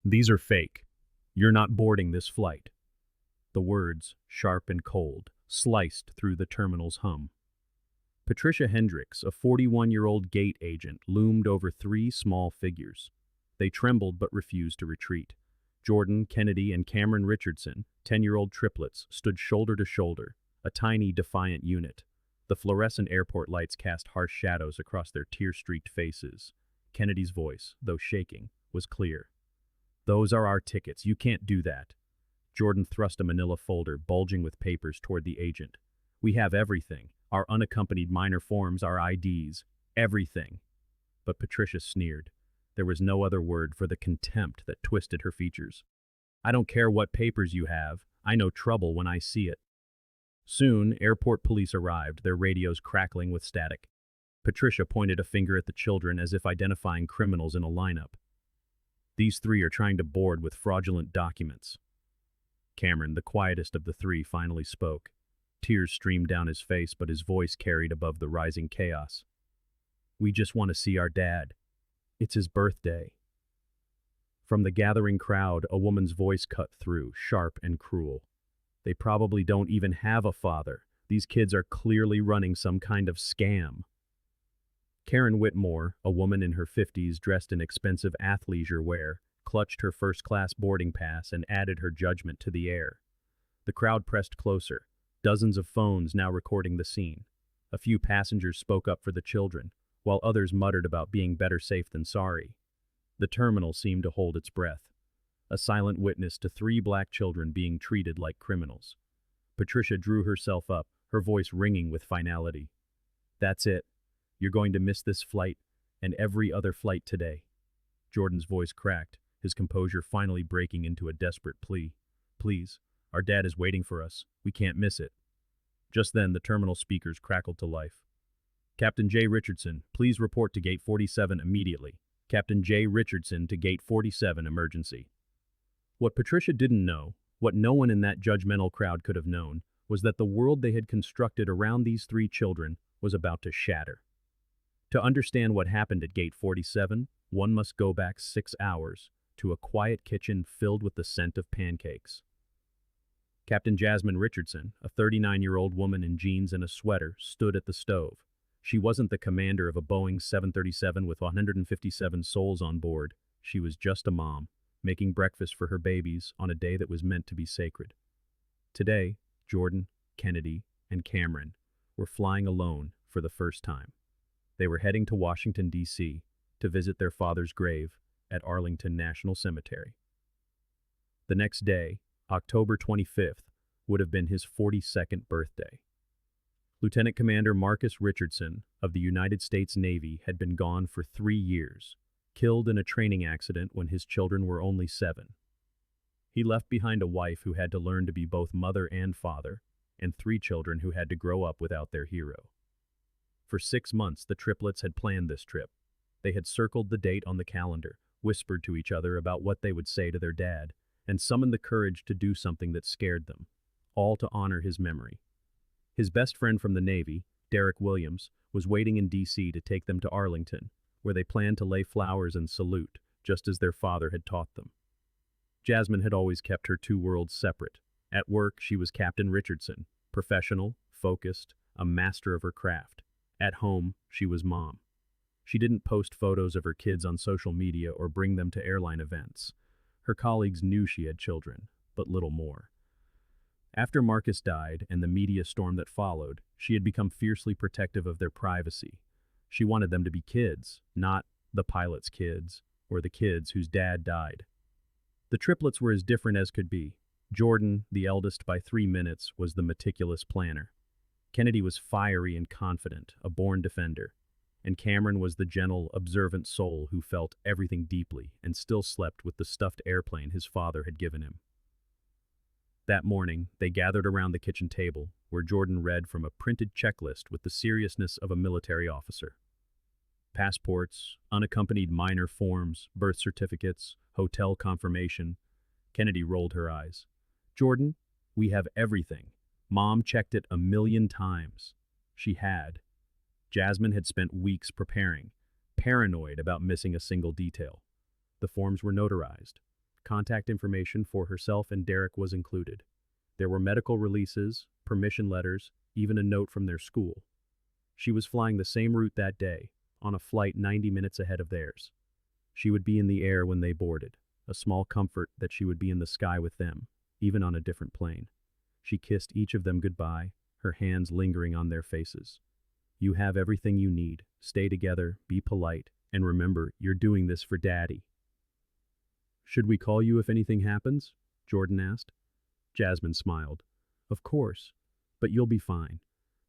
These are fake. You're not boarding this flight." The words, sharp and cold, sliced through the terminal's hum. Patricia Hendricks, a 41-year-old gate agent, loomed over three small figures. They trembled but refused to retreat. Jordan, Kennedy, and Cameron Richardson, 10-year-old triplets, stood shoulder to shoulder, a tiny, defiant unit. The fluorescent airport lights cast harsh shadows across their tear-streaked faces. Kennedy's voice, though shaking, was clear. "Those are our tickets. You can't do that." Jordan thrust a manila folder bulging with papers toward the agent. "We have everything. Our unaccompanied minor forms, our IDs. Everything." But Patricia sneered. There was no other word for the contempt that twisted her features. "I don't care what papers you have. I know trouble when I see it." Soon, airport police arrived, their radios crackling with static. Patricia pointed a finger at the children as if identifying criminals in a lineup. "These three are trying to board with fraudulent documents." Cameron, the quietest of the three, finally spoke. Tears streamed down his face, but his voice carried above the rising chaos. "We just want to see our dad. It's his birthday." From the gathering crowd, a woman's voice cut through, sharp and cruel. "They probably don't even have a father. These kids are clearly running some kind of scam." Karen Whitmore, a woman in her 50s dressed in expensive athleisure wear, clutched her first-class boarding pass and added her judgment to the air. The crowd pressed closer, dozens of phones now recording the scene. A few passengers spoke up for the children, while others muttered about being better safe than sorry. The terminal seemed to hold its breath, a silent witness to three black children being treated like criminals. Patricia drew herself up, her voice ringing with finality. "That's it. You're going to miss this flight, and every other flight today." Jordan's voice cracked, his composure finally breaking into a desperate plea. "Please, our dad is waiting for us. We can't miss it." Just then, the terminal speakers crackled to life. "Captain J. Richardson, please report to Gate 47 immediately. Captain J. Richardson to Gate 47 emergency." What Patricia didn't know, what no one in that judgmental crowd could have known, was that the world they had constructed around these three children was about to shatter. To understand what happened at Gate 47, one must go back 6 hours to a quiet kitchen filled with the scent of pancakes. Captain Jasmine Richardson, a 39-year-old woman in jeans and a sweater, stood at the stove. She wasn't the commander of a Boeing 737 with 157 souls on board. She was just a mom, making breakfast for her babies on a day that was meant to be sacred. Today, Jordan, Kennedy, and Cameron were flying alone for the first time. They were heading to Washington, D.C., to visit their father's grave at Arlington National Cemetery. The next day, October 25th, would have been his 42nd birthday. Lieutenant Commander Marcus Richardson of the United States Navy had been gone for 3 years, killed in a training accident when his children were only 7. He left behind a wife who had to learn to be both mother and father, and 3 children who had to grow up without their hero. For 6 months, the triplets had planned this trip. They had circled the date on the calendar, whispered to each other about what they would say to their dad, and summoned the courage to do something that scared them, all to honor his memory. His best friend from the Navy, Derek Williams, was waiting in D.C. to take them to Arlington, where they planned to lay flowers and salute, just as their father had taught them. Jasmine had always kept her 2 worlds separate. At work, she was Captain Richardson, professional, focused, a master of her craft. At home, she was mom. She didn't post photos of her kids on social media or bring them to airline events. Her colleagues knew she had children, but little more. After Marcus died and the media storm that followed, she had become fiercely protective of their privacy. She wanted them to be kids, not the pilot's kids, or the kids whose dad died. The triplets were as different as could be. Jordan, the eldest by 3 minutes, was the meticulous planner. Kennedy was fiery and confident, a born defender. And Cameron was the gentle, observant soul who felt everything deeply and still slept with the stuffed airplane his father had given him. That morning, they gathered around the kitchen table, where Jordan read from a printed checklist with the seriousness of a military officer. Passports, unaccompanied minor forms, birth certificates, hotel confirmation. Kennedy rolled her eyes. "Jordan, we have everything. Mom checked it 1,000,000 times." She had. Jasmine had spent weeks preparing, paranoid about missing a single detail. The forms were notarized, Contact information for herself and Derek was included. There were medical releases, permission letters, even a note from their school. She was flying the same route that day, on a flight 90 minutes ahead of theirs. She would be in the air when they boarded, a small comfort that she would be in the sky with them, even on a different plane. She kissed each of them goodbye, her hands lingering on their faces. You have everything you need. Stay together, be polite, and remember, you're doing this for Daddy. Should we call you if anything happens? Jordan asked. Jasmine smiled. Of course, but you'll be fine.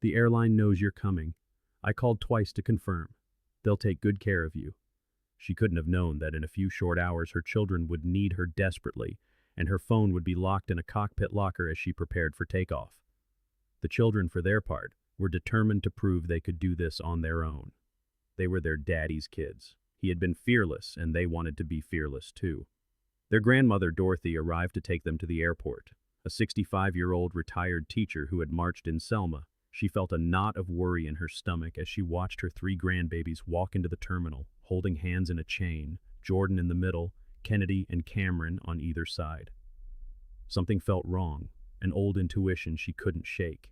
The airline knows you're coming. I called twice to confirm. They'll take good care of you. She couldn't have known that in a few short hours her children would need her desperately, and her phone would be locked in a cockpit locker as she prepared for takeoff. The children, for their part, were determined to prove they could do this on their own. They were their daddy's kids. He had been fearless, and they wanted to be fearless too. Their grandmother, Dorothy, arrived to take them to the airport. A 65-year-old retired teacher who had marched in Selma. She felt a knot of worry in her stomach as she watched her 3 grandbabies walk into the terminal, holding hands in a chain, Jordan in the middle, Kennedy and Cameron on either side. Something felt wrong, an old intuition she couldn't shake.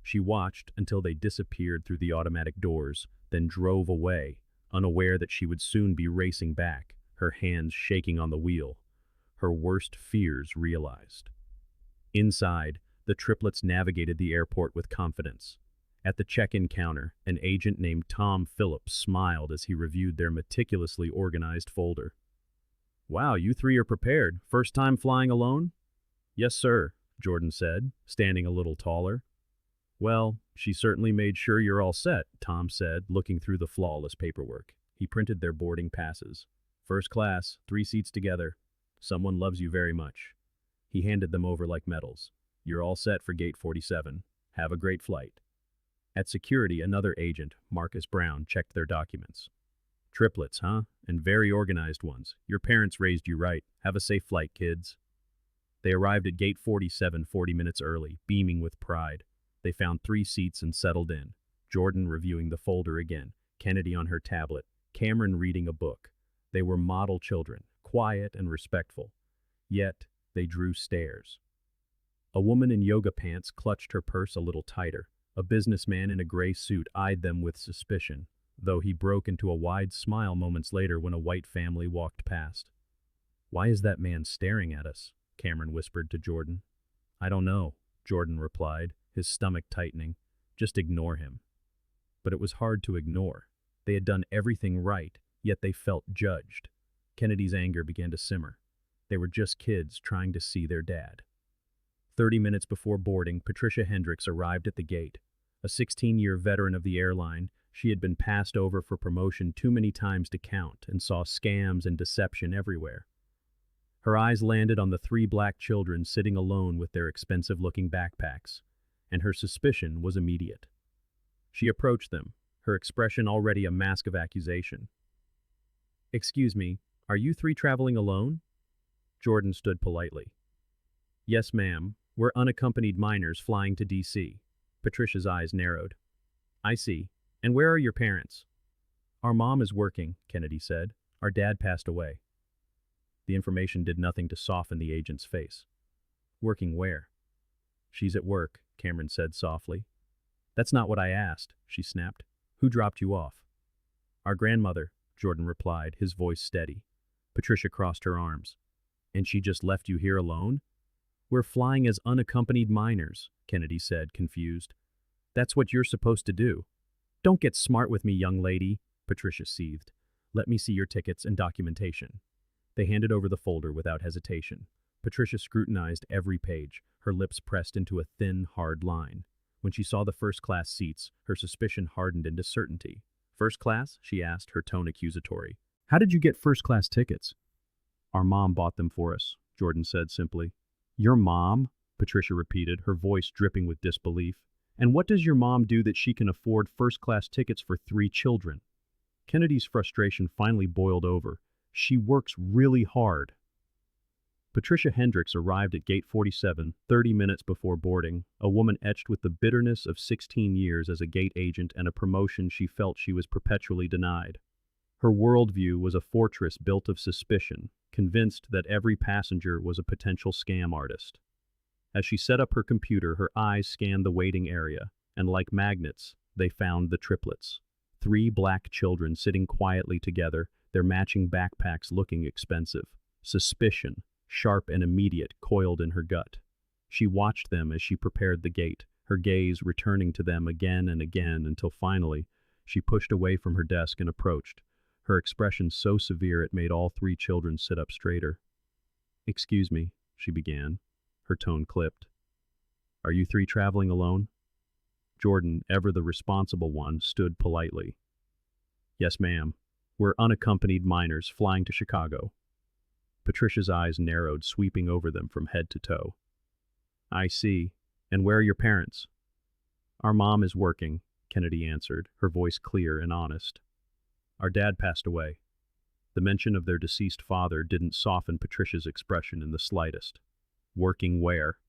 She watched until they disappeared through the automatic doors, then drove away, unaware that she would soon be racing back, her hands shaking on the wheel. Her worst fears realized. Inside, the triplets navigated the airport with confidence. At the check-in counter, an agent named Tom Phillips smiled as he reviewed their meticulously organized folder. Wow, you 3 are prepared. First time flying alone? Yes, sir, Jordan said, standing a little taller. Well, she certainly made sure you're all set, Tom said, looking through the flawless paperwork. He printed their boarding passes. First class, 3 seats together. Someone loves you very much. He handed them over like medals. You're all set for gate 47. Have a great flight. At security, another agent, Marcus Brown, checked their documents. Triplets, huh? And very organized ones. Your parents raised you right. Have a safe flight, kids. They arrived at gate 47 40 minutes early, beaming with pride. They found 3 seats and settled in. Jordan reviewing the folder again, Kennedy on her tablet, Cameron reading a book. They were model children, quiet and respectful. Yet, they drew stares. A woman in yoga pants clutched her purse a little tighter. A businessman in a gray suit eyed them with suspicion, though he broke into a wide smile moments later when a white family walked past. Why is that man staring at us? Cameron whispered to Jordan. I don't know, Jordan replied, his stomach tightening. Just ignore him. But it was hard to ignore. They had done everything right, yet they felt judged. Kennedy's anger began to simmer. They were just kids trying to see their dad. 30 minutes before boarding, Patricia Hendricks arrived at the gate. A 16-year veteran of the airline, she had been passed over for promotion too many times to count and saw scams and deception everywhere. Her eyes landed on the 3 black children sitting alone with their expensive-looking backpacks, and her suspicion was immediate. She approached them, her expression already a mask of accusation. Excuse me, are you 3 traveling alone? Jordan stood politely. Yes, ma'am. We're unaccompanied minors flying to D.C. Patricia's eyes narrowed. I see. And where are your parents? Our mom is working, Kennedy said. Our dad passed away. The information did nothing to soften the agent's face. Working where? She's at work, Cameron said softly. That's not what I asked, she snapped. Who dropped you off? Our grandmother, Jordan replied, his voice steady. Patricia crossed her arms. And she just left you here alone? We're flying as unaccompanied minors, Kennedy said, confused. That's what you're supposed to do. Don't get smart with me, young lady, Patricia seethed. Let me see your tickets and documentation. They handed over the folder without hesitation. Patricia scrutinized every page, her lips pressed into a thin, hard line. When she saw the first-class seats, her suspicion hardened into certainty. First class? She asked, her tone accusatory. How did you get first-class tickets? Our mom bought them for us, Jordan said simply. Your mom? Patricia repeated, her voice dripping with disbelief. And what does your mom do that she can afford first-class tickets for 3 children? Kennedy's frustration finally boiled over. She works really hard. Patricia Hendricks arrived at gate 47, 30 minutes before boarding, a woman etched with the bitterness of 16 years as a gate agent and a promotion she felt she was perpetually denied. Her worldview was a fortress built of suspicion, convinced that every passenger was a potential scam artist. As she set up her computer, her eyes scanned the waiting area, and like magnets, they found the triplets. 3 black children sitting quietly together, their matching backpacks looking expensive. Suspicion, sharp and immediate, coiled in her gut. She watched them as she prepared the gate, her gaze returning to them again and again until finally, she pushed away from her desk and approached, her expression so severe it made all 3 children sit up straighter. "Excuse me," she began, her tone clipped. "Are you 3 traveling alone?" Jordan, ever the responsible one, stood politely. "Yes, ma'am. We're unaccompanied minors flying to Chicago." Patricia's eyes narrowed, sweeping over them from head to toe. "I see. And where are your parents?" "Our mom is working," Kennedy answered, her voice clear and honest. "Our dad passed away." The mention of their deceased father didn't soften Patricia's expression in the slightest. "Working where?"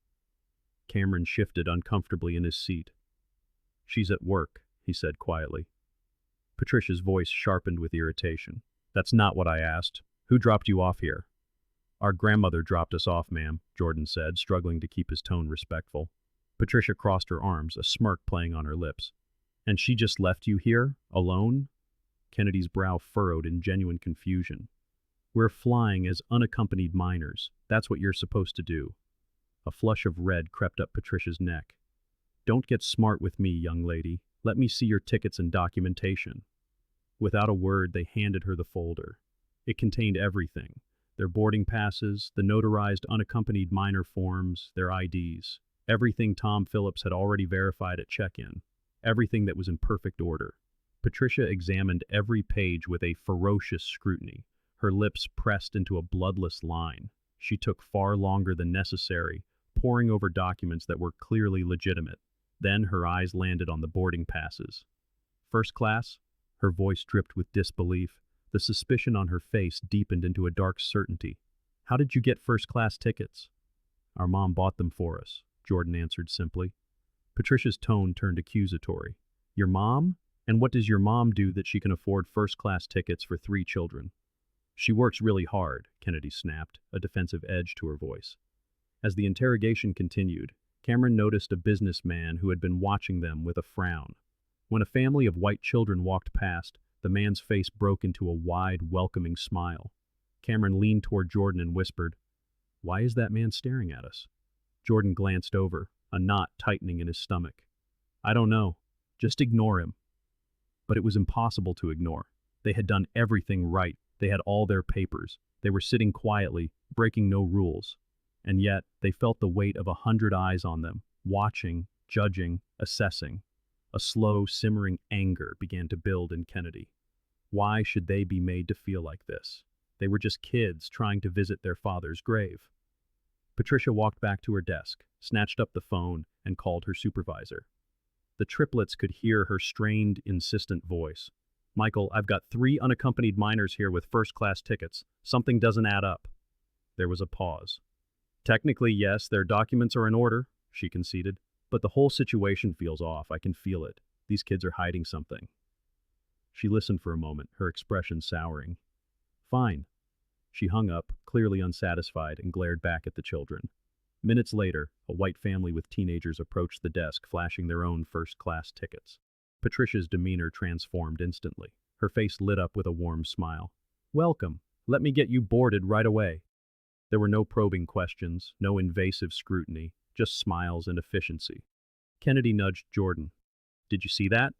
Cameron shifted uncomfortably in his seat. "She's at work," he said quietly. Patricia's voice sharpened with irritation. "That's not what I asked. Who dropped you off here?" "Our grandmother dropped us off, ma'am," Jordan said, struggling to keep his tone respectful. Patricia crossed her arms, a smirk playing on her lips. "And she just left you here, alone?" Kennedy's brow furrowed in genuine confusion. "We're flying as unaccompanied minors. That's what you're supposed to do." A flush of red crept up Patricia's neck. "Don't get smart with me, young lady. Let me see your tickets and documentation." Without a word, they handed her the folder. It contained everything: their boarding passes, the notarized unaccompanied minor forms, their IDs. Everything Tom Phillips had already verified at check-in. Everything that was in perfect order. Patricia examined every page with a ferocious scrutiny, her lips pressed into a bloodless line. She took far longer than necessary, poring over documents that were clearly legitimate. Then her eyes landed on the boarding passes. "First class?" Her voice dripped with disbelief. The suspicion on her face deepened into a dark certainty. "How did you get first-class tickets?" "Our mom bought them for us," Jordan answered simply. Patricia's tone turned accusatory. "Your mom? And what does your mom do that she can afford first-class tickets for 3 children?" "She works really hard," Kennedy snapped, a defensive edge to her voice. As the interrogation continued, Cameron noticed a businessman who had been watching them with a frown. When a family of white children walked past, the man's face broke into a wide, welcoming smile. Cameron leaned toward Jordan and whispered, "Why is that man staring at us?" Jordan glanced over, a knot tightening in his stomach. "I don't know. Just ignore him." But it was impossible to ignore. They had done everything right. They had all their papers. They were sitting quietly, breaking no rules. And yet, they felt the weight of 100 eyes on them, watching, judging, assessing. A slow, simmering anger began to build in Kennedy. Why should they be made to feel like this? They were just kids trying to visit their father's grave. Patricia walked back to her desk, snatched up the phone, and called her supervisor. The triplets could hear her strained, insistent voice. "Michael, I've got 3 unaccompanied minors here with first-class tickets. Something doesn't add up." There was a pause. "Technically, yes, their documents are in order," she conceded. "But the whole situation feels off. I can feel it. These kids are hiding something." She listened for a moment, her expression souring. "Fine." She hung up, clearly unsatisfied, and glared back at the children. Minutes later, a white family with teenagers approached the desk, flashing their own first-class tickets. Patricia's demeanor transformed instantly. Her face lit up with a warm smile. "Welcome. Let me get you boarded right away." There were no probing questions, no invasive scrutiny, just smiles and efficiency. Kennedy nudged Jordan. "Did you see that?"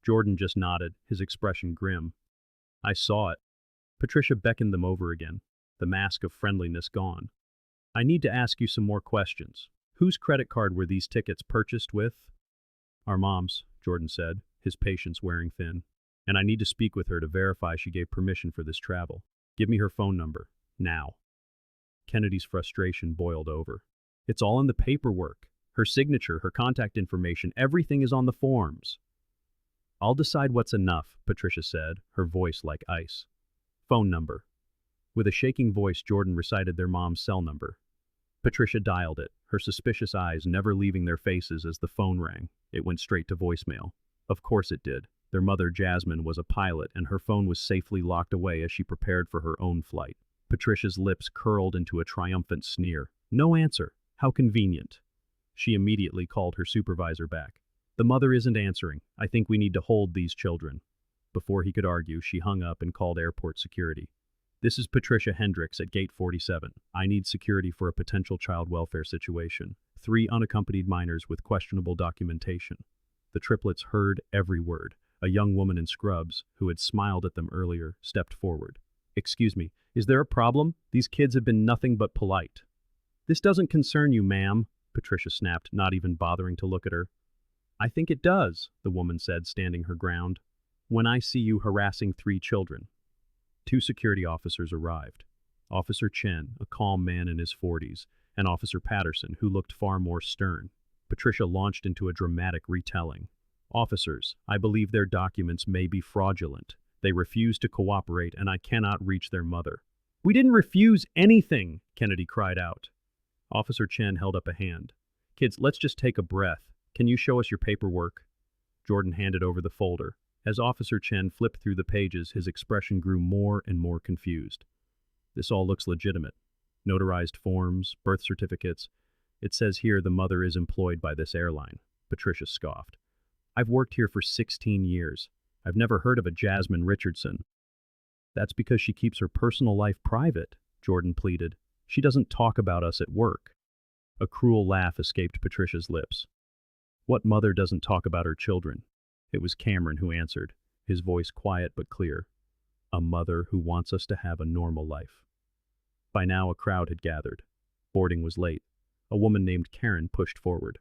Jordan just nodded, his expression grim. "I saw it." Patricia beckoned them over again, the mask of friendliness gone. "I need to ask you some more questions. Whose credit card were these tickets purchased with?" "Our mom's," Jordan said, his patience wearing thin. "And I need to speak with her to verify she gave permission for this travel. Give me her phone number. Now." Kennedy's frustration boiled over. "It's all in the paperwork. Her signature, her contact information, everything is on the forms." "I'll decide what's enough," Patricia said, her voice like ice. "Phone number." With a shaking voice, Jordan recited their mom's cell number. Patricia dialed it, her suspicious eyes never leaving their faces as the phone rang. It went straight to voicemail. Of course it did. Their mother, Jasmine, was a pilot, and her phone was safely locked away as she prepared for her own flight. Patricia's lips curled into a triumphant sneer. No answer. How convenient. She immediately called her supervisor back. The mother isn't answering. I think we need to hold these children. Before he could argue, she hung up and called airport security. This is Patricia Hendricks at Gate 47. I need security for a potential child welfare situation. 3 unaccompanied minors with questionable documentation. The triplets heard every word. A young woman in scrubs, who had smiled at them earlier, stepped forward. Excuse me, is there a problem? These kids have been nothing but polite. This doesn't concern you, ma'am, Patricia snapped, not even bothering to look at her. I think it does, the woman said, standing her ground. When I see you harassing 3 children. 2 security officers arrived. Officer Chen, a calm man in his 40s, and Officer Patterson, who looked far more stern. Patricia launched into a dramatic retelling. Officers, I believe their documents may be fraudulent. They refuse to cooperate, and I cannot reach their mother. We didn't refuse anything, Kennedy cried out. Officer Chen held up a hand. Kids, let's just take a breath. Can you show us your paperwork? Jordan handed over the folder. As Officer Chen flipped through the pages, his expression grew more and more confused. This all looks legitimate. Notarized forms, birth certificates. It says here the mother is employed by this airline. Patricia scoffed. I've worked here for 16 years. I've never heard of a Cameron Richardson. That's because she keeps her personal life private, Jordan pleaded. She doesn't talk about us at work. A cruel laugh escaped Patricia's lips. What mother doesn't talk about her children? It was Cameron who answered, his voice quiet but clear. A mother who wants us to have a normal life. By now a crowd had gathered. Boarding was late. A woman named Karen pushed forward.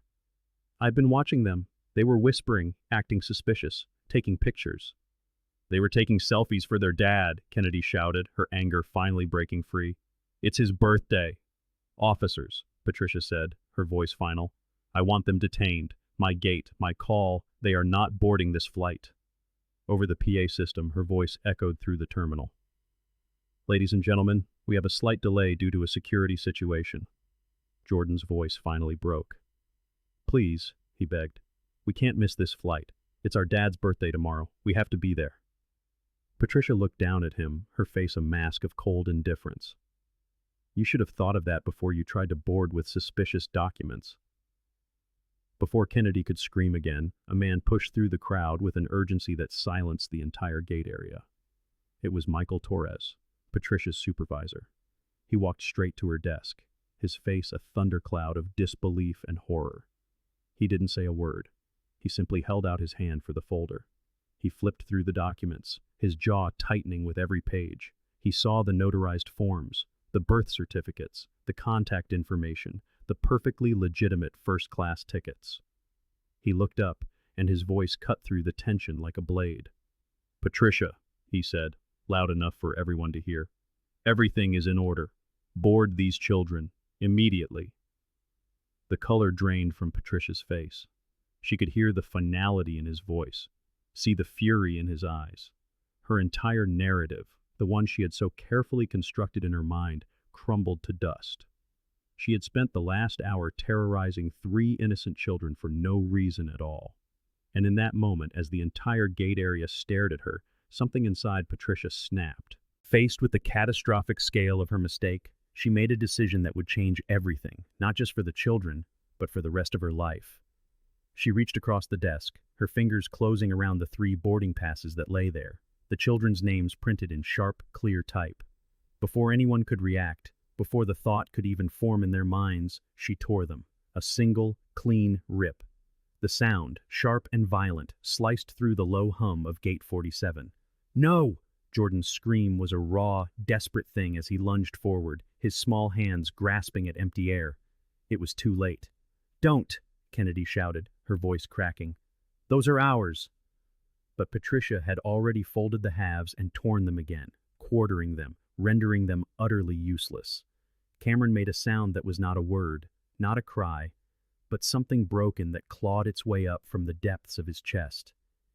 I've been watching them. They were whispering, acting suspicious, taking pictures. They were taking selfies for their dad, Kennedy shouted, her anger finally breaking free. It's his birthday. Officers, Patricia said, her voice final. I want them detained. My gate, my call, they are not boarding this flight. Over the PA system, her voice echoed through the terminal. Ladies and gentlemen, we have a slight delay due to a security situation. Jordan's voice finally broke. Please, he begged. We can't miss this flight. It's our dad's birthday tomorrow. We have to be there. Patricia looked down at him, her face a mask of cold indifference. You should have thought of that before you tried to board with suspicious documents. Before Kennedy could scream again, a man pushed through the crowd with an urgency that silenced the entire gate area. It was Michael Torres, Patricia's supervisor. He walked straight to her desk, his face a thundercloud of disbelief and horror. He didn't say a word. He simply held out his hand for the folder. He flipped through the documents, his jaw tightening with every page. He saw the notarized forms, the birth certificates, the contact information, the perfectly legitimate first-class tickets. He looked up, and his voice cut through the tension like a blade. Patricia, he said, loud enough for everyone to hear. Everything is in order. Board these children, immediately. The color drained from Patricia's face. She could hear the finality in his voice, see the fury in his eyes. Her entire narrative, the one she had so carefully constructed in her mind, crumbled to dust. She had spent the last hour terrorizing 3 innocent children for no reason at all. And in that moment, as the entire gate area stared at her, something inside Patricia snapped. Faced with the catastrophic scale of her mistake, she made a decision that would change everything, not just for the children, but for the rest of her life. She reached across the desk, her fingers closing around the 3 boarding passes that lay there, the children's names printed in sharp, clear type. Before anyone could react, before the thought could even form in their minds, she tore them, a single, clean rip. The sound, sharp and violent, sliced through the low hum of Gate 47. No! Jordan's scream was a raw, desperate thing as he lunged forward, his small hands grasping at empty air. It was too late. Don't! Kennedy shouted, her voice cracking. Those are ours. But Patricia had already folded the halves and torn them again, quartering them, rendering them utterly useless. Cameron made a sound that was not a word, not a cry, but something broken that clawed its way up from the depths of his chest.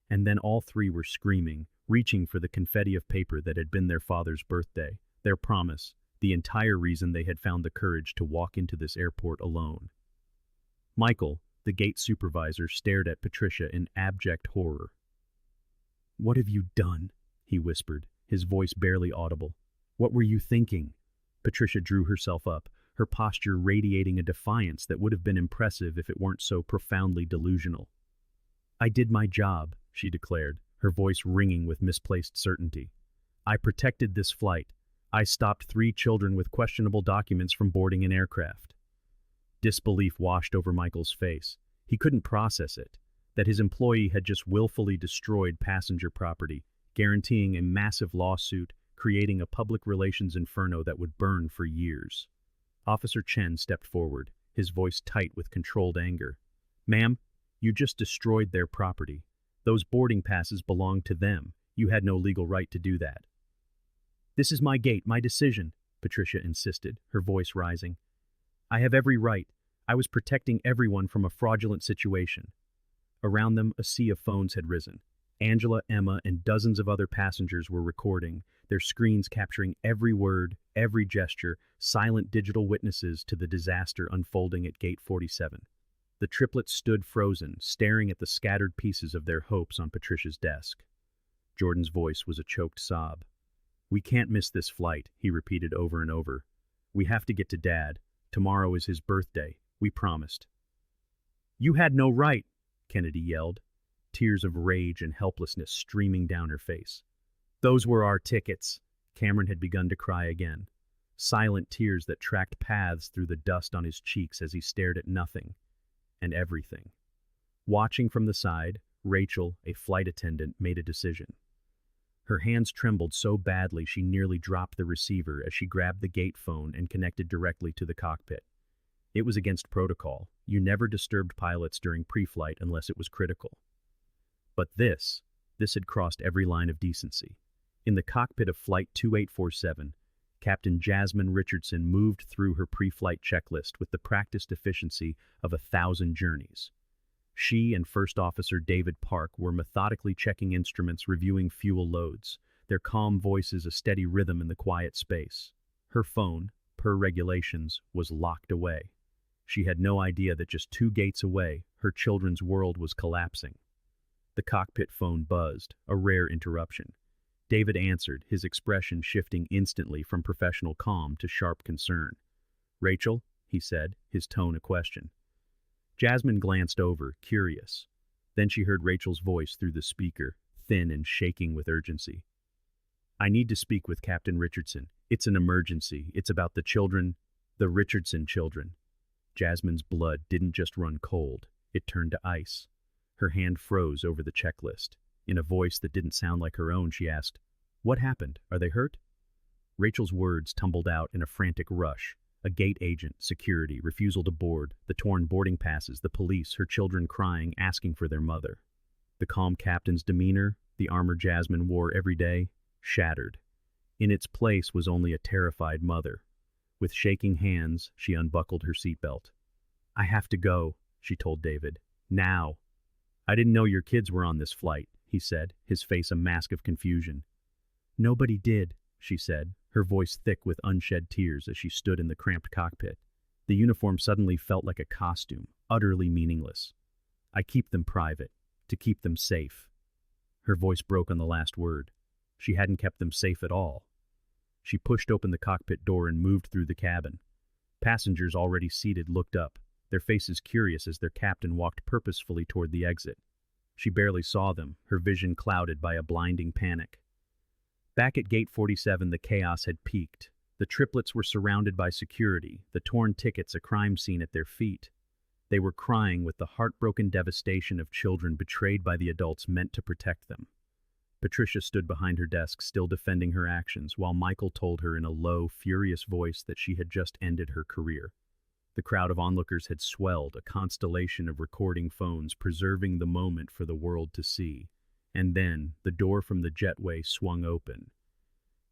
And then all 3 were screaming, reaching for the confetti of paper that had been their father's birthday, their promise, the entire reason they had found the courage to walk into this airport alone. Michael, the gate supervisor, stared at Patricia in abject horror. "What have you done?" he whispered, his voice barely audible. "What were you thinking?" Patricia drew herself up, her posture radiating a defiance that would have been impressive if it weren't so profoundly delusional. "I did my job," she declared, her voice ringing with misplaced certainty. "I protected this flight. I stopped 3 children with questionable documents from boarding an aircraft." Disbelief washed over Michael's face. He couldn't process it, that his employee had just willfully destroyed passenger property, guaranteeing a massive lawsuit, creating a public relations inferno that would burn for years. Officer Chen stepped forward, his voice tight with controlled anger. "Ma'am, you just destroyed their property. Those boarding passes belonged to them. You had no legal right to do that." "This is my gate, my decision," Patricia insisted, her voice rising. "I have every right. I was protecting everyone from a fraudulent situation." Around them, a sea of phones had risen. Angela, Emma, and dozens of other passengers were recording, their screens capturing every word, every gesture, silent digital witnesses to the disaster unfolding at Gate 47. The triplets stood frozen, staring at the scattered pieces of their hopes on Patricia's desk. Jordan's voice was a choked sob. "We can't miss this flight," he repeated over and over. "We have to get to Dad. Tomorrow is his birthday. We promised." "You had no right," Kennedy yelled, tears of rage and helplessness streaming down her face. "Those were our tickets." Cameron had begun to cry again, silent tears that tracked paths through the dust on his cheeks as he stared at nothing and everything. Watching from the side, Rachel, a flight attendant, made a decision. Her hands trembled so badly she nearly dropped the receiver as she grabbed the gate phone and connected directly to the cockpit. It was against protocol. You never disturbed pilots during pre-flight unless it was critical. But this had crossed every line of decency. In the cockpit of Flight 2847, Captain Cameron Richardson moved through her pre-flight checklist with the practiced efficiency of 1,000 journeys. She and First Officer David Park were methodically checking instruments, reviewing fuel loads, their calm voices a steady rhythm in the quiet space. Her phone, per regulations, was locked away. She had no idea that just 2 gates away, her children's world was collapsing. The cockpit phone buzzed, a rare interruption. David answered, his expression shifting instantly from professional calm to sharp concern. "Rachel?" he said, his tone a question. Jasmine glanced over, curious. Then she heard Rachel's voice through the speaker, thin and shaking with urgency. "I need to speak with Captain Richardson. It's an emergency. It's about the children, the Richardson children." Jasmine's blood didn't just run cold, it turned to ice. Her hand froze over the checklist. In a voice that didn't sound like her own, she asked, "What happened? Are they hurt?" Rachel's words tumbled out in a frantic rush. A gate agent, security, refusal to board, the torn boarding passes, the police, her children crying, asking for their mother. The calm captain's demeanor, the armor Jasmine wore every day, shattered. In its place was only a terrified mother. With shaking hands, she unbuckled her seatbelt. "I have to go," she told David. "Now." "I didn't know your kids were on this flight," he said, his face a mask of confusion. "Nobody did," she said, her voice thick with unshed tears as she stood in the cramped cockpit. The uniform suddenly felt like a costume, utterly meaningless. "I keep them private, to keep them safe." Her voice broke on the last word. She hadn't kept them safe at all. She pushed open the cockpit door and moved through the cabin. Passengers already seated looked up, their faces curious as their captain walked purposefully toward the exit. She barely saw them, her vision clouded by a blinding panic. Back at Gate 47, the chaos had peaked. The triplets were surrounded by security, the torn tickets a crime scene at their feet. They were crying with the heartbroken devastation of children betrayed by the adults meant to protect them. Patricia stood behind her desk, still defending her actions, while Michael told her in a low, furious voice that she had just ended her career. The crowd of onlookers had swelled, a constellation of recording phones preserving the moment for the world to see. And then, the door from the jetway swung open.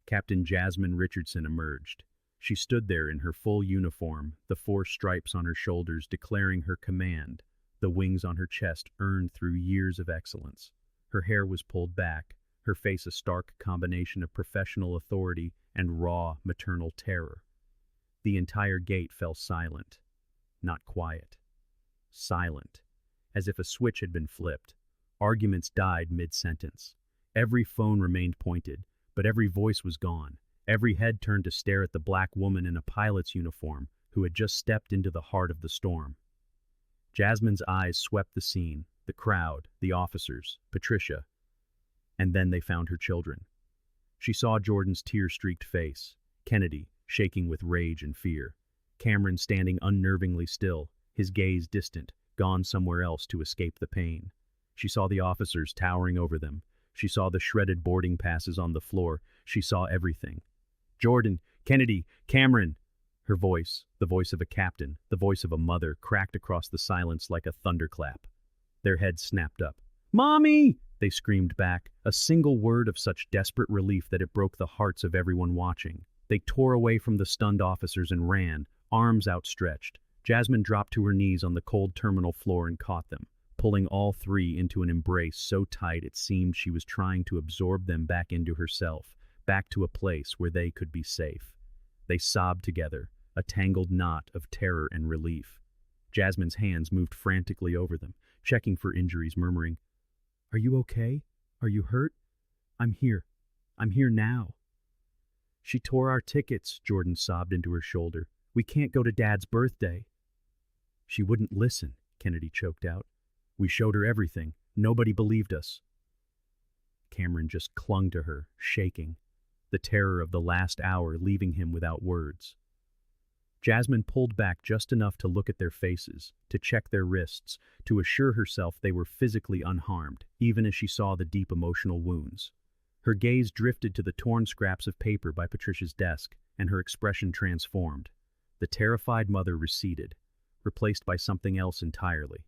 Captain Cameron Richardson emerged. She stood there in her full uniform, the 4 stripes on her shoulders declaring her command, the wings on her chest earned through years of excellence. Her hair was pulled back, her face a stark combination of professional authority and raw maternal terror. The entire gate fell silent. Not quiet. Silent. As if a switch had been flipped. Arguments died mid-sentence. Every phone remained pointed, but every voice was gone. Every head turned to stare at the black woman in a pilot's uniform who had just stepped into the heart of the storm. Jasmine's eyes swept the scene, the crowd, the officers, Patricia, and then they found her children. She saw Jordan's tear-streaked face, Kennedy shaking with rage and fear, Cameron standing unnervingly still, his gaze distant, gone somewhere else to escape the pain. She saw the officers towering over them. She saw the shredded boarding passes on the floor. She saw everything. Jordan, Kennedy, Cameron. Her voice, the voice of a captain, the voice of a mother, cracked across the silence like a thunderclap. Their heads snapped up. "Mommy!" they screamed back, a single word of such desperate relief that it broke the hearts of everyone watching. They tore away from the stunned officers and ran, arms outstretched. Jasmine dropped to her knees on the cold terminal floor and caught them, pulling all three into an embrace so tight it seemed she was trying to absorb them back into herself, back to a place where they could be safe. They sobbed together, a tangled knot of terror and relief. Jasmine's hands moved frantically over them, checking for injuries, murmuring, "Are you okay? Are you hurt? I'm here. I'm here now." "She tore our tickets," Jordan sobbed into her shoulder. "We can't go to Dad's birthday." "She wouldn't listen," Kennedy choked out. "We showed her everything. Nobody believed us." Cameron just clung to her, shaking, the terror of the last hour leaving him without words. Jasmine pulled back just enough to look at their faces, to check their wrists, to assure herself they were physically unharmed, even as she saw the deep emotional wounds. Her gaze drifted to the torn scraps of paper by Patricia's desk, and her expression transformed. The terrified mother receded, replaced by something else entirely.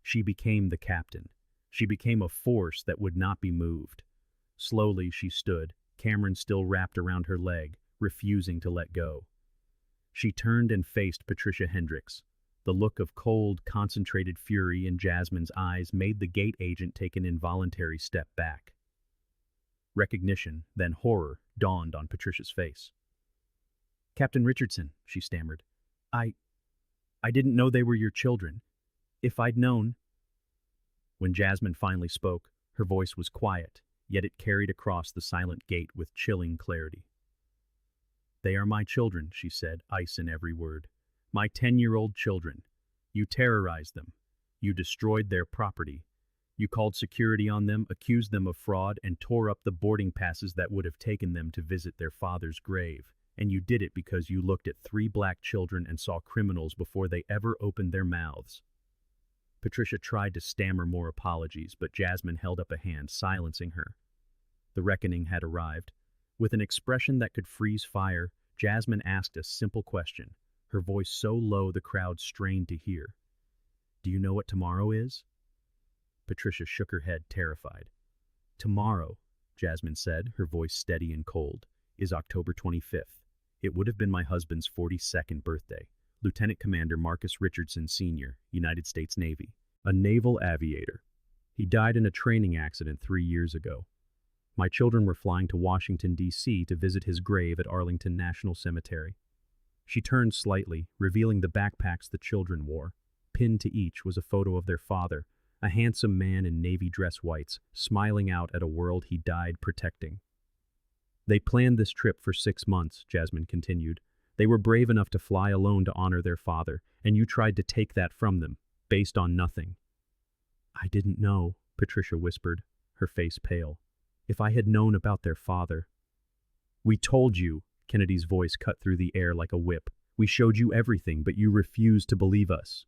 She became the captain. She became a force that would not be moved. Slowly she stood, Cameron still wrapped around her leg, refusing to let go. She turned and faced Patricia Hendricks. The look of cold, concentrated fury in Jasmine's eyes made the gate agent take an involuntary step back. Recognition, then horror, dawned on Patricia's face. "Captain Richardson," she stammered. I didn't know they were your children. If I'd known—" When Jasmine finally spoke, her voice was quiet, yet it carried across the silent gate with chilling clarity. "They are my children," she said, ice in every word. "My 10-year-old children. You terrorized them. You destroyed their property. You called security on them, accused them of fraud, and tore up the boarding passes that would have taken them to visit their father's grave. And you did it because you looked at 3 black children and saw criminals before they ever opened their mouths." Patricia tried to stammer more apologies, but Jasmine held up a hand, silencing her. The reckoning had arrived. With an expression that could freeze fire, Jasmine asked a simple question, her voice so low the crowd strained to hear. "Do you know what tomorrow is?" Patricia shook her head, terrified. "Tomorrow," Jasmine said, her voice steady and cold, "is October 25th. It would have been my husband's 42nd birthday. Lieutenant Commander Marcus Richardson, Sr., United States Navy, a naval aviator. He died in a training accident 3 years ago. My children were flying to Washington, D.C. to visit his grave at Arlington National Cemetery." She turned slightly, revealing the backpacks the children wore. Pinned to each was a photo of their father, a handsome man in navy dress whites, smiling out at a world he died protecting. "They planned this trip for 6 months, Jasmine continued. They were brave enough to fly alone to honor their father, and you tried to take that from them, based on nothing." "I didn't know," Patricia whispered, her face pale. "If I had known about their father—" "We told you," Kennedy's voice cut through the air like a whip. "We showed you everything, but you refused to believe us."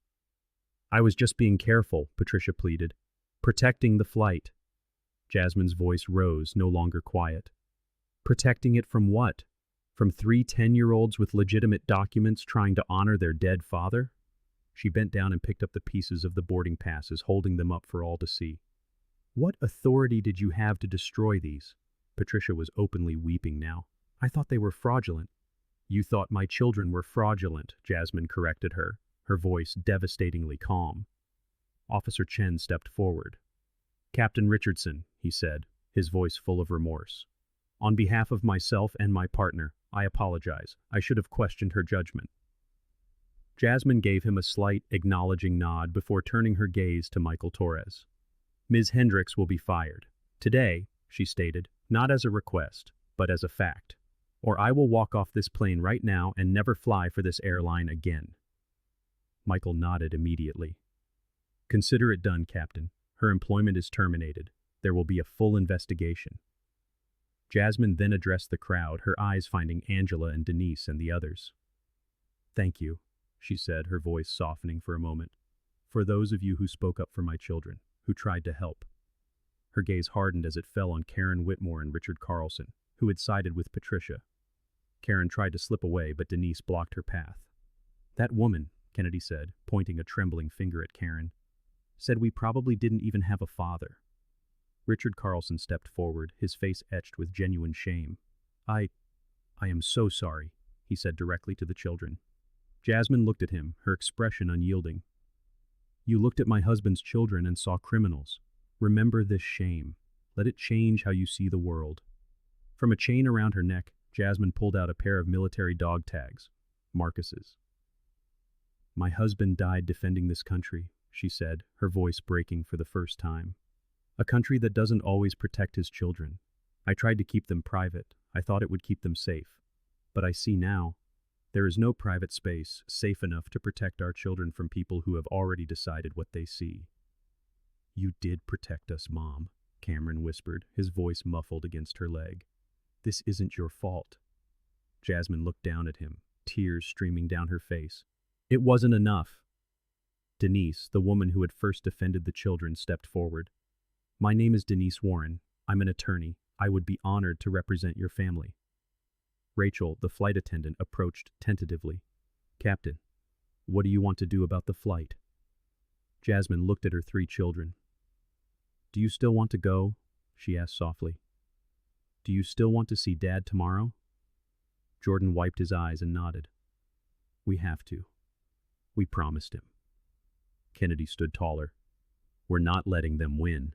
"I was just being careful," Patricia pleaded. "Protecting the flight." Jasmine's voice rose, no longer quiet. "Protecting it from what? From 3 10-year-olds with legitimate documents trying to honor their dead father?" She bent down and picked up the pieces of the boarding passes, holding them up for all to see. "What authority did you have to destroy these?" Patricia was openly weeping now. "I thought they were fraudulent." "You thought my children were fraudulent," Jasmine corrected her, her voice devastatingly calm. Officer Chen stepped forward. "Captain Richardson," he said, his voice full of remorse. "On behalf of myself and my partner, I apologize. I should have questioned her judgment." Jasmine gave him a slight, acknowledging nod before turning her gaze to Michael Torres. "Ms. Hendricks will be fired. Today, she stated, not as a request, but as a fact. Or I will walk off this plane right now and never fly for this airline again. Michael nodded immediately. Consider it done, Captain. Her employment is terminated. There will be a full investigation. Jasmine then addressed the crowd, her eyes finding Angela and Denise and the others. Thank you, she said, her voice softening for a moment. For those of you who spoke up for my children, who tried to help. Her gaze hardened as it fell on Karen Whitmore and Richard Carlson, who had sided with Patricia. Karen tried to slip away, but Denise blocked her path. That woman, Kennedy said, pointing a trembling finger at Karen, said we probably didn't even have a father. Richard Carlson stepped forward, his face etched with genuine shame. I am so sorry, he said directly to the children. Jasmine looked at him, her expression unyielding. You looked at my husband's children and saw criminals. Remember this shame. Let it change how you see the world. From a chain around her neck, Jasmine pulled out a pair of military dog tags, Marcus's. My husband died defending this country, she said, her voice breaking for the first time. A country that doesn't always protect his children. I tried to keep them private. I thought it would keep them safe. But I see now, there is no private space safe enough to protect our children from people who have already decided what they see. You did protect us, Mom, Cameron whispered, his voice muffled against her leg. This isn't your fault. Jasmine looked down at him, tears streaming down her face. It wasn't enough. Denise, the woman who had first defended the children, stepped forward. My name is Denise Warren. I'm an attorney. I would be honored to represent your family. Rachel, the flight attendant, approached tentatively. Captain, what do you want to do about the flight? Jasmine looked at her 3 children. Do you still want to go? She asked softly. Do you still want to see Dad tomorrow? Jordan wiped his eyes and nodded. We have to. We promised him. Kennedy stood taller. We're not letting them win.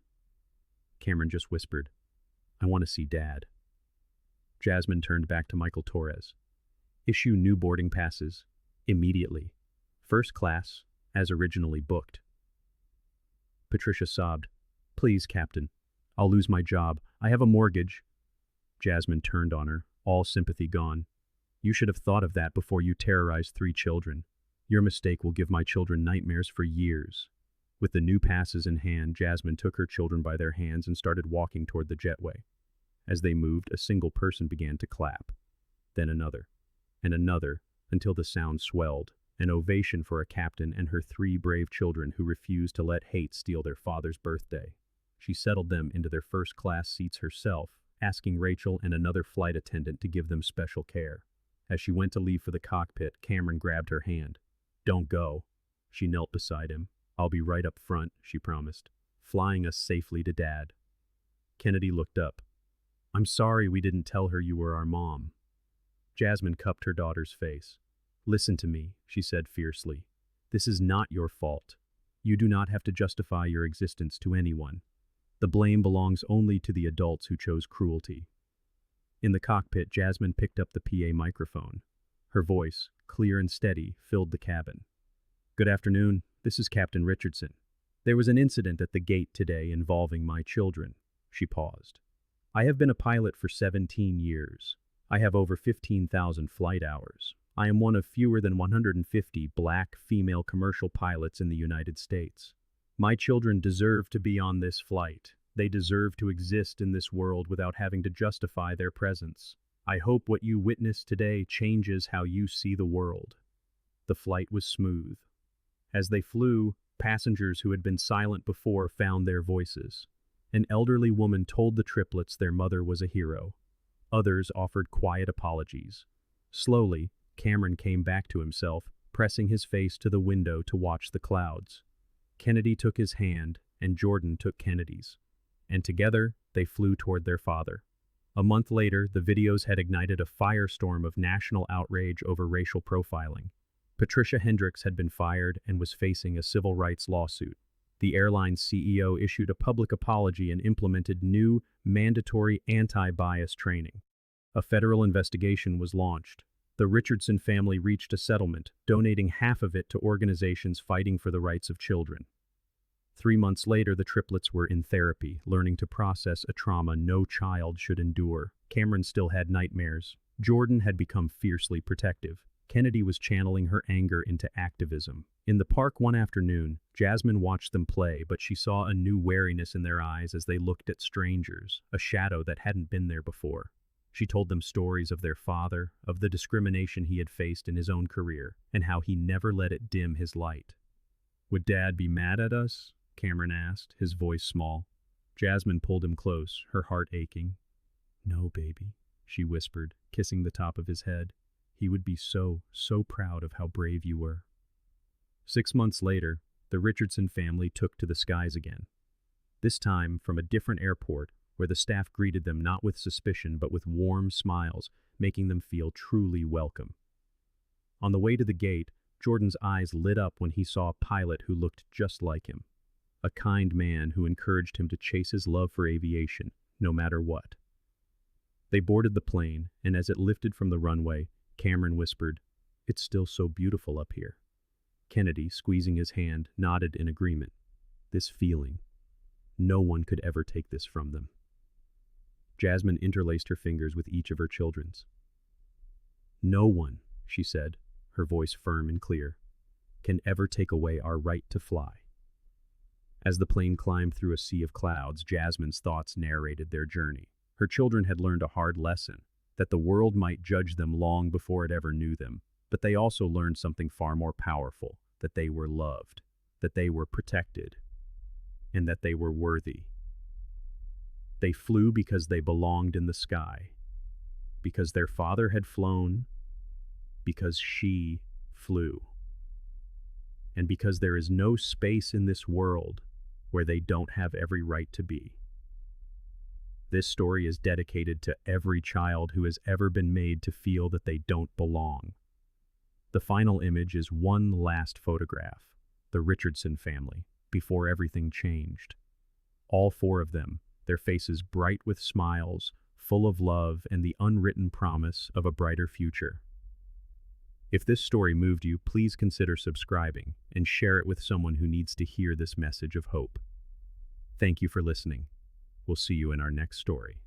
Cameron just whispered, I want to see Dad. Jasmine turned back to Michael Torres. Issue new boarding passes. Immediately. First class, as originally booked. Patricia sobbed. Please, Captain. I'll lose my job. I have a mortgage. Jasmine turned on her, all sympathy gone. You should have thought of that before you terrorized 3 children. Your mistake will give my children nightmares for years. With the new passes in hand, Jasmine took her children by their hands and started walking toward the jetway. As they moved, a single person began to clap. Then another, and another, until the sound swelled, an ovation for a captain and her 3 brave children who refused to let hate steal their father's birthday. She settled them into their first-class seats herself, asking Rachel and another flight attendant to give them special care. As she went to leave for the cockpit, Cameron grabbed her hand. Don't go. She knelt beside him. I'll be right up front, she promised, flying us safely to Dad. Kennedy looked up. I'm sorry we didn't tell her you were our mom. Jasmine cupped her daughter's face. Listen to me, she said fiercely. This is not your fault. You do not have to justify your existence to anyone. The blame belongs only to the adults who chose cruelty. In the cockpit, Jasmine picked up the PA microphone. Her voice, clear and steady, filled the cabin. Good afternoon, this is Captain Richardson. There was an incident at the gate today involving my children. She paused. I have been a pilot for 17 years. I have over 15,000 flight hours. I am one of fewer than 150 black female commercial pilots in the United States. My children deserve to be on this flight. They deserve to exist in this world without having to justify their presence. I hope what you witnessed today changes how you see the world. The flight was smooth. As they flew, passengers who had been silent before found their voices. An elderly woman told the triplets their mother was a hero. Others offered quiet apologies. Slowly, Cameron came back to himself, pressing his face to the window to watch the clouds. Kennedy took his hand, and Jordan took Kennedy's. And together, they flew toward their father. A month later, the videos had ignited a firestorm of national outrage over racial profiling. Patricia Hendricks had been fired and was facing a civil rights lawsuit. The airline's CEO issued a public apology and implemented new, mandatory anti-bias training. A federal investigation was launched. The Richardson family reached a settlement, donating half of it to organizations fighting for the rights of children. 3 months later, the triplets were in therapy, learning to process a trauma no child should endure. Cameron still had nightmares. Jordan had become fiercely protective. Kennedy was channeling her anger into activism. In the park one afternoon, Jasmine watched them play, but she saw a new wariness in their eyes as they looked at strangers, a shadow that hadn't been there before. She told them stories of their father, of the discrimination he had faced in his own career, and how he never let it dim his light. "Would Dad be mad at us?" Cameron asked, his voice small. Jasmine pulled him close, her heart aching. "No, baby," she whispered, kissing the top of his head. "He would be so proud of how brave you were." 6 months later, the Richardson family took to the skies again. This time from a different airport, where the staff greeted them not with suspicion but with warm smiles, making them feel truly welcome. On the way to the gate, Jordan's eyes lit up when he saw a pilot who looked just like him. A kind man who encouraged him to chase his love for aviation, no matter what. They boarded the plane, and as it lifted from the runway, Cameron whispered, "It's still so beautiful up here." Kennedy, squeezing his hand, nodded in agreement. This feeling. No one could ever take this from them. Jasmine interlaced her fingers with each of her children's. "No one," she said, her voice firm and clear, "can ever take away our right to fly." As the plane climbed through a sea of clouds, Jasmine's thoughts narrated their journey. Her children had learned a hard lesson, that the world might judge them long before it ever knew them, but they also learned something far more powerful, that they were loved, that they were protected, and that they were worthy. They flew because they belonged in the sky, because their father had flown, because she flew, and because there is no space in this world where they don't have every right to be. This story is dedicated to every child who has ever been made to feel that they don't belong. The final image is one last photograph, the Richardson family, before everything changed. All four of them, their faces bright with smiles, full of love and the unwritten promise of a brighter future. If this story moved you, please consider subscribing and share it with someone who needs to hear this message of hope. Thank you for listening. We'll see you in our next story.